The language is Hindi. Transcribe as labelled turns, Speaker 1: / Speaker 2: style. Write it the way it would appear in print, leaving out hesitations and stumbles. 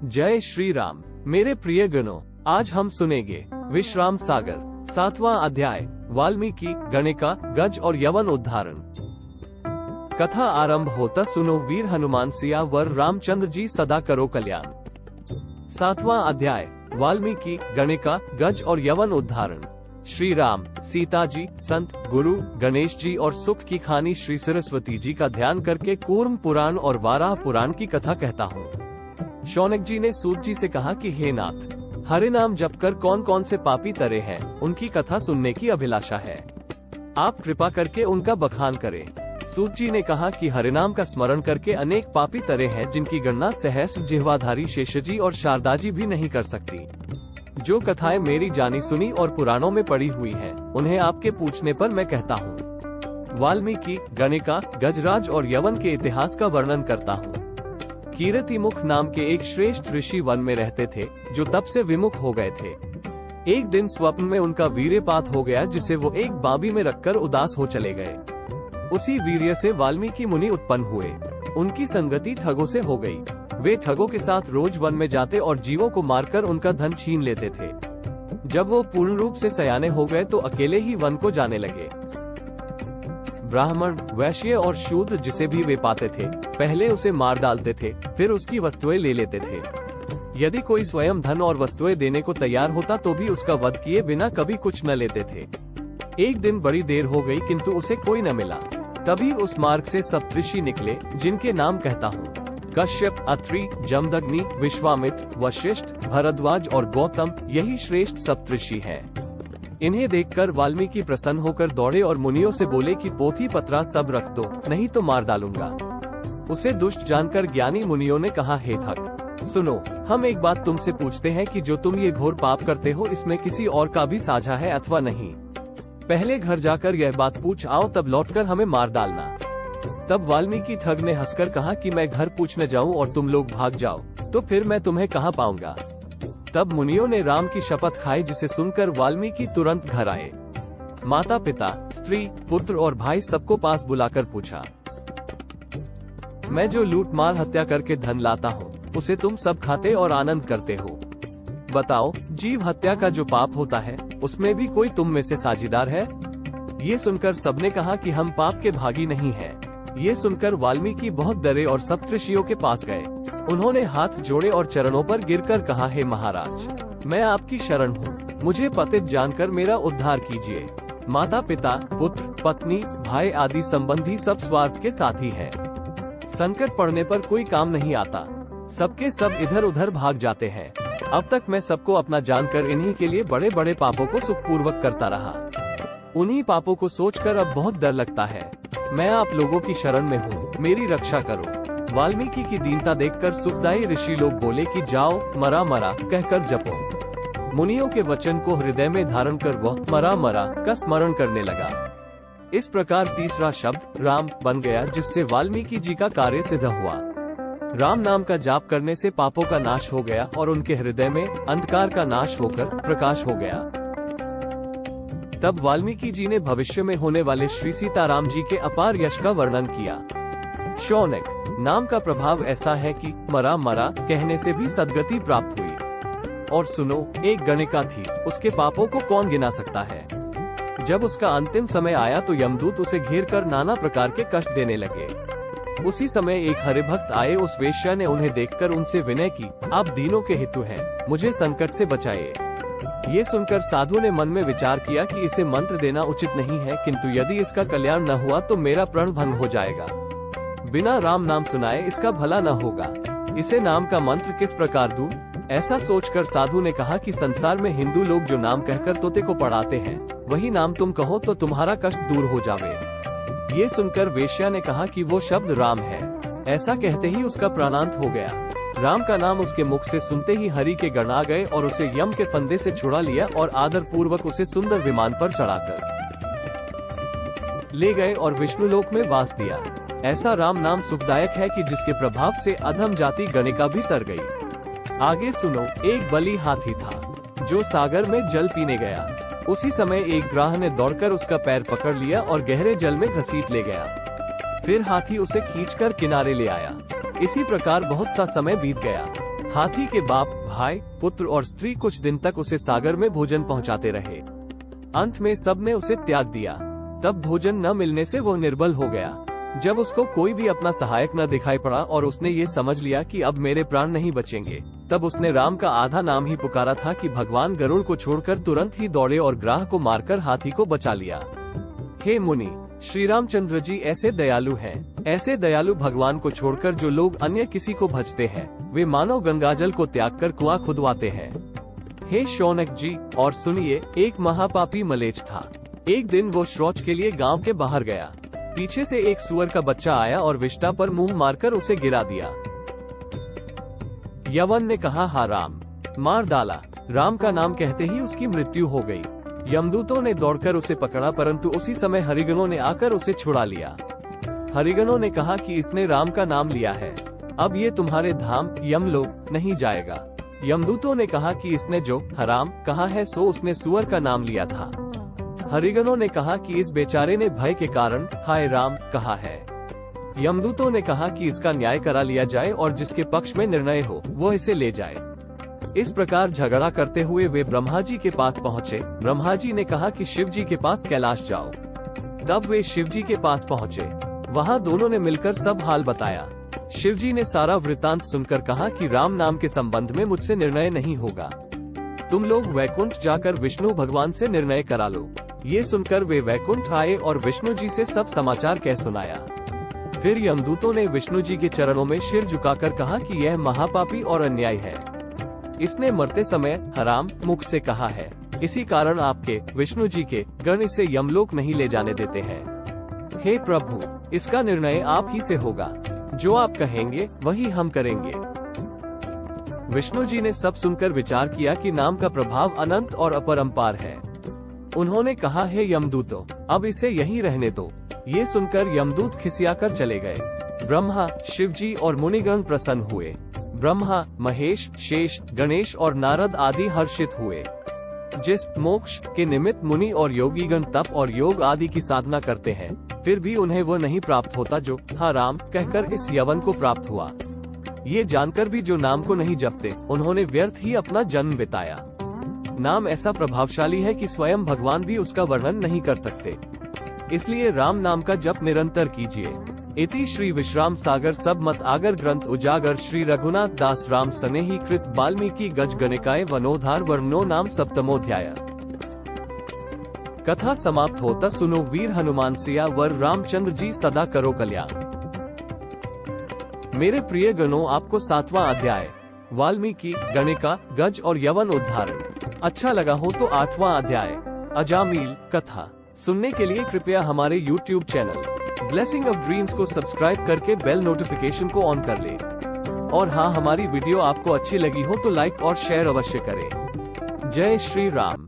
Speaker 1: जय श्री राम। मेरे प्रिय गणों, आज हम सुनेंगे विश्राम सागर 7वां अध्याय, वाल्मीकि, गणिका, गज और यवन उद्धारण। कथा आरंभ होता सुनो वीर हनुमान सिया वर रामचंद्र जी सदा करो कल्याण। 7वां अध्याय, वाल्मीकि, गणिका, गज और यवन उद्धारण। श्री राम, सीता जी, संत, गुरु, गणेश जी और सुख की खानी श्री सरस्वती जी का ध्यान करके कूर्म पुराण और वाराह पुराण की कथा कहता हूँ। शौनक जी ने सूत जी से कहा कि हे नाथ, हरि नाम जप कर कौन कौन से पापी तरे हैं, उनकी कथा सुनने की अभिलाषा है। आप कृपा करके उनका बखान करें। सूत जी ने कहा कि हरिनाम का स्मरण करके अनेक पापी तरे हैं जिनकी गणना सहस्र जिह्वाधारी शेषजी और शारदा जी भी नहीं कर सकती। जो कथाएं मेरी जानी सुनी और पुराणों में पड़ी हुई हैं, उन्हें आपके पूछने पर मैं कहता हूँ। वाल्मीकि, गणिका, गजराज और यवन के इतिहास का वर्णन करता हूँ। कीर्तिमुख नाम के एक श्रेष्ठ ऋषि वन में रहते थे, जो तप से विमुख हो गए थे। एक दिन स्वप्न में उनका वीर्यपात हो गया, जिसे वो एक बाबी में रखकर उदास हो चले गए। उसी वीर्य से वाल्मीकि मुनि उत्पन्न हुए। उनकी संगति ठगों से हो गई। वे ठगों के साथ रोज वन में जाते और जीवों को मारकर उनका धन छीन लेते थे। जब वो पूर्ण रूप से सयाने हो गए तो अकेले ही वन को जाने लगे। ब्राह्मण, वैश्य और शूद्र जिसे भी वे पाते थे, पहले उसे मार डालते थे, फिर उसकी वस्तुएं ले लेते थे। यदि कोई स्वयं धन और वस्तुएं देने को तैयार होता तो भी उसका वध किए बिना कभी कुछ न लेते थे। एक दिन बड़ी देर हो गई किंतु उसे कोई न मिला। तभी उस मार्ग से सप्तऋषि निकले, जिनके नाम कहता हूँ। कश्यप, अत्रि, जमदग्नि, विश्वामित्र, वशिष्ठ, भरद्वाज और गौतम, यही श्रेष्ठ सप्तऋषि हैं। इन्हें देखकर वाल्मीकि प्रसन्न होकर दौड़े और मुनियों से बोले कि पोथी पत्रा सब रख दो, नहीं तो मार डालूंगा। उसे दुष्ट जानकर ज्ञानी मुनियों ने कहा, हे ठग, सुनो, हम एक बात तुमसे पूछते हैं कि जो तुम ये घोर पाप करते हो, इसमें किसी और का भी साझा है अथवा नहीं। पहले घर जाकर यह बात पूछ आओ, तब लौटकर हमें मार डालना। तब वाल्मीकि ठग ने हंसकर कहा कि मैं घर पूछने जाऊं और तुम लोग भाग जाओ, तो फिर मैं तुम्हें कहाँ पाऊंगा। तब मुनियों ने राम की शपथ खाई, जिसे सुनकर वाल्मीकि तुरंत घर आए। माता पिता, स्त्री, पुत्र और भाई सबको पास बुलाकर पूछा, मैं जो लूट मार हत्या करके धन लाता हूँ, उसे तुम सब खाते और आनंद करते हो। बताओ, जीव हत्या का जो पाप होता है, उसमें भी कोई तुम में से साझीदार है? ये सुनकर सबने कहा कि हम पाप के भागी नहीं हैं। ये सुनकर वाल्मीकि बहुत डरे और सप्तऋषियों के पास गए। उन्होंने हाथ जोड़े और चरणों पर गिरकर कहा, हे महाराज, मैं आपकी शरण हूँ, मुझे पतित जानकर मेरा उद्धार कीजिए। माता पिता, पुत्र, पत्नी, भाई आदि संबंधी सब स्वार्थ के साथी हैं। संकट पड़ने पर कोई काम नहीं आता, सबके सब इधर उधर भाग जाते हैं। अब तक मैं सबको अपना जानकर इन्हीं के लिए बड़े बड़े पापों को सुखपूर्वक करता रहा। उन्हीं पापों को सोचकर अब बहुत डर लगता है। मैं आप लोगों की शरण में हूँ, मेरी रक्षा करो। वाल्मीकि की दीनता देखकर सुखदायी ऋषि लोग बोले कि जाओ, मरा मरा कहकर जपो। मुनियों के वचन को हृदय में धारण कर वह मरा मरा का स्मरण करने लगा। इस प्रकार तीसरा शब्द राम बन गया, जिससे वाल्मीकि जी का कार्य सिद्ध हुआ। राम नाम का जाप करने से पापों का नाश हो गया और उनके हृदय में अंधकार का नाश होकर प्रकाश हो गया। तब वाल्मीकि जी ने भविष्य में होने वाले श्री सीताराम जी के अपार यश का वर्णन किया। शौनक, नाम का प्रभाव ऐसा है कि मरा मरा कहने से भी सद्गति प्राप्त हुई। और सुनो, एक गणिका थी, उसके पापों को कौन गिना सकता है। जब उसका अंतिम समय आया तो यमदूत उसे घेर कर नाना प्रकार के कष्ट देने लगे। उसी समय एक हरिभक्त आए। उस वेश्या ने उन्हें देखकर उनसे विनय की, आप दीनों के हितु हैं, मुझे संकट से बचाइए। ये सुनकर साधु ने मन में विचार किया कि इसे मंत्र देना उचित नहीं है, किंतु यदि इसका कल्याण न हुआ तो मेरा प्रण भंग हो जाएगा। बिना राम नाम सुनाए इसका भला न होगा। इसे नाम का मंत्र किस प्रकार दूं? ऐसा सोचकर साधु ने कहा कि संसार में हिंदू लोग जो नाम कहकर तोते को पढ़ाते हैं, वही नाम तुम कहो तो तुम्हारा कष्ट दूर हो जावे। ये सुनकर वेश्या ने कहा कि वो शब्द राम है। ऐसा कहते ही उसका प्राणांत हो गया। राम का नाम उसके मुख से सुनते ही हरि के गण आ गए और उसे यम के फंदे से छुड़ा लिया और आदर पूर्वक उसे सुंदर विमान पर चढ़ाकर ले गए और विष्णुलोक में वास दिया। ऐसा राम नाम सुखदायक है कि जिसके प्रभाव से अधम जाति गणिका भी तर गई। आगे सुनो, एक बलि हाथी था, जो सागर में जल पीने गया। उसी समय एक ग्राह ने दौड़कर उसका पैर पकड़ लिया और गहरे जल में घसीट ले गया। फिर हाथी उसे खींचकर किनारे ले आया। इसी प्रकार बहुत सा समय बीत गया। हाथी के बाप, भाई, पुत्र और स्त्री कुछ दिन तक उसे सागर में भोजन पहुंचाते रहे। अंत में सब ने उसे त्याग दिया। तब भोजन न मिलने से वो निर्बल हो गया। जब उसको कोई भी अपना सहायक न दिखाई पड़ा और उसने ये समझ लिया कि अब मेरे प्राण नहीं बचेंगे, तब उसने राम का आधा नाम ही पुकारा था कि भगवान गरुड़ को छोड़कर तुरंत ही दौड़े और ग्राह को मारकर हाथी को बचा लिया। हे मुनि, श्री रामचंद्र जी ऐसे दयालु हैं। ऐसे दयालु भगवान को छोड़कर जो लोग अन्य किसी को भजते हैं, वे मानव गंगाजल को त्याग कर कुआं खुदवाते हैं। हे शौनक जी, और सुनिए, एक महापापी मलेच्छ था। एक दिन वो शौच के लिए गांव के बाहर गया। पीछे से एक सुअर का बच्चा आया और विष्ठा पर मुंह मारकर उसे गिरा दिया। यवन ने कहा, हा राम, मार डाला। राम का नाम कहते ही उसकी मृत्यु हो गई। यमदूतों ने दौड़कर उसे पकड़ा, परंतु उसी समय हरिगणों ने आकर उसे छुड़ा लिया। हरिगणों ने कहा कि इसने राम का नाम लिया है, अब ये तुम्हारे धाम यमलोक नहीं जाएगा। यमदूतों ने कहा कि इसने जो हराम कहा है सो उसने सुअर का नाम लिया था। हरिगणों ने कहा कि इस बेचारे ने भय के कारण हाय राम कहा है। यमदूतों ने कहा कि इसका न्याय करा लिया जाए और जिसके पक्ष में निर्णय हो वो इसे ले जाए। इस प्रकार झगड़ा करते हुए वे ब्रह्मा जी के पास पहुँचे। ब्रह्मा जी ने कहा कि शिव जी के पास कैलाश जाओ। तब वे शिव जी के पास पहुँचे। वहाँ दोनों ने मिलकर सब हाल बताया। शिव जी ने सारा वृतांत सुनकर कहा कि राम नाम के संबंध में मुझसे निर्णय नहीं होगा। तुम लोग वैकुंठ जाकर विष्णु भगवान से निर्णय करा लो। ये सुनकर वे वैकुंठ आए और विष्णु जी से सब समाचार कह सुनाया। फिर यमदूतों ने विष्णु जी के चरणों में सिर झुकाकर कहा कि यह महापापी और अन्याय है। इसने मरते समय हराम मुख से कहा है, इसी कारण आपके विष्णु जी के गण इसे यमलोक नहीं ले जाने देते हैं। हे प्रभु, इसका निर्णय आप ही से होगा। जो आप कहेंगे वही हम करेंगे। विष्णु जी ने सब सुनकर विचार किया कि नाम का प्रभाव अनंत और अपरंपार है। उन्होंने कहा, हे यमदूतों, अब इसे यहीं रहने दो। ये सुनकर यमदूत खिसियाकर चले गए। ब्रह्मा, शिव जी और मुनिगण प्रसन्न हुए। ब्रह्मा, महेश, शेष, गणेश और नारद आदि हर्षित हुए। जिस मोक्ष के निमित्त मुनि और योगीगण तप और योग आदि की साधना करते हैं, फिर भी उन्हें वो नहीं प्राप्त होता जो हा राम कहकर इस यवन को प्राप्त हुआ। ये जानकर भी जो नाम को नहीं जपते, उन्होंने व्यर्थ ही अपना जन्म बिताया। नाम ऐसा प्रभावशाली है कि स्वयं भगवान भी उसका वर्णन नहीं कर सकते। इसलिए राम नाम का जप निरंतर कीजिए। इति श्री विश्राम सागर सब मत आगर ग्रंथ उजागर श्री रघुनाथ दास राम सनेही कृत वाल्मीकि गज गणिकाय वनोधार वर्णो नाम सप्तमोध्याय। कथा समाप्त होता सुनो वीर हनुमान सिया वर रामचंद्र जी सदा करो कल्याण। मेरे प्रिय गणों, आपको 7वां अध्याय वाल्मीकि, गणिका, गज और यवन उद्धारण अच्छा लगा हो तो 8वां अध्याय अजामील कथा सुनने के लिए कृपया हमारे YouTube channel blessing of dreams को सब्सक्राइब करके बेल नोटिफिकेशन को ऑन कर ले। और हाँ, हमारी वीडियो आपको अच्छी लगी हो तो लाइक और शेयर अवश्य करें। जय श्री राम।